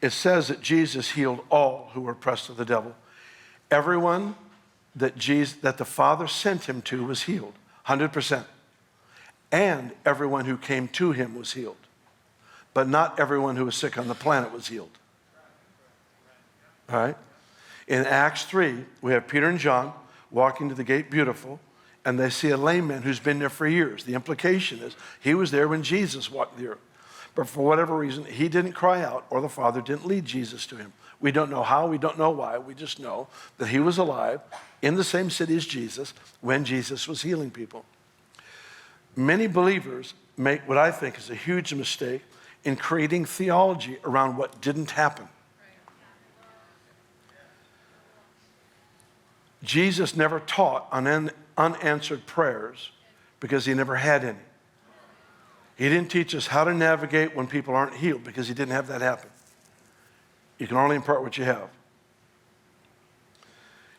it says that Jesus healed all who were oppressed of the devil. Everyone that the Father sent him to was healed, 100%. And everyone who came to him was healed. But not everyone who was sick on the planet was healed. All right? In Acts 3, we have Peter and John walking to the gate beautiful, and they see a lame man who's been there for years. The implication is he was there when Jesus walked the earth. But for whatever reason, he didn't cry out, or the Father didn't lead Jesus to him. We don't know how, we don't know why. We just know that he was alive in the same city as Jesus when Jesus was healing people. Many believers make what I think is a huge mistake in creating theology around what didn't happen. Jesus never taught on unanswered prayers because he never had any. He didn't teach us how to navigate when people aren't healed because he didn't have that happen. You can only impart what you have.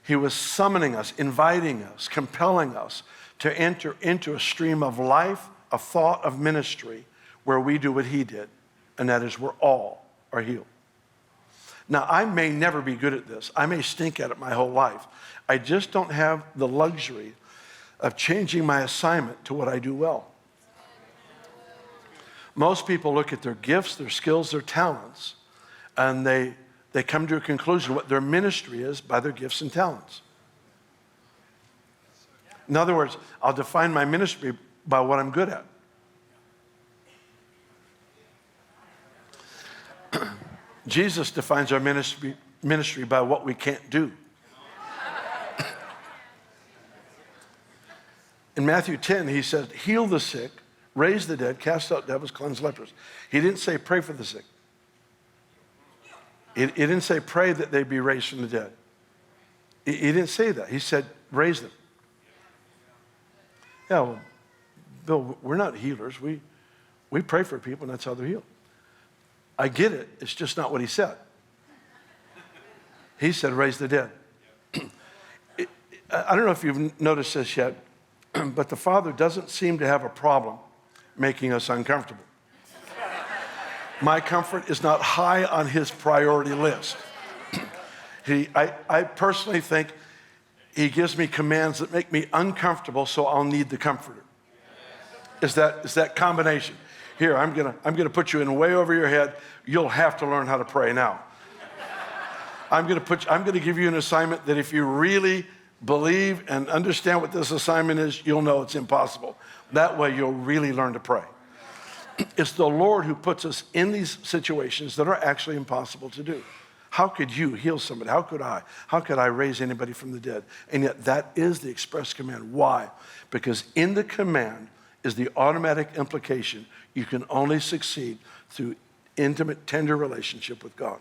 He was summoning us, inviting us, compelling us to enter into a stream of life, a thought of ministry where we do what he did, and that is where all are healed. Now, I may never be good at this. I may stink at it my whole life. I just don't have the luxury of changing my assignment to what I do well. Most people look at their gifts, their skills, their talents, and they come to a conclusion what their ministry is by their gifts and talents. In other words, I'll define my ministry by what I'm good at. Jesus defines our ministry by what we can't do. In Matthew 10, he said, heal the sick, raise the dead, cast out devils, cleanse lepers. He didn't say pray for the sick. He didn't say pray that they be raised from the dead. He didn't say that. He said raise them. Yeah, well, Bill, we're not healers. We pray for people and that's how they're healed. I get it. It's just not what he said. He said raise the dead. I don't know if you've noticed this yet, but the Father doesn't seem to have a problem making us uncomfortable. My comfort is not high on his priority list. I personally think he gives me commands that make me uncomfortable, so I'll need the comforter. Is that combination? Here, I'm gonna put you in way over your head. You'll have to learn how to pray now. I'm gonna give you an assignment that if you really believe and understand what this assignment is, you'll know it's impossible. That way you'll really learn to pray. It's the Lord who puts us in these situations that are actually impossible to do. How could you heal somebody? How could I? How could I raise anybody from the dead? And yet that is the express command. Why? Because in the command is the automatic implication you can only succeed through intimate, tender relationship with God.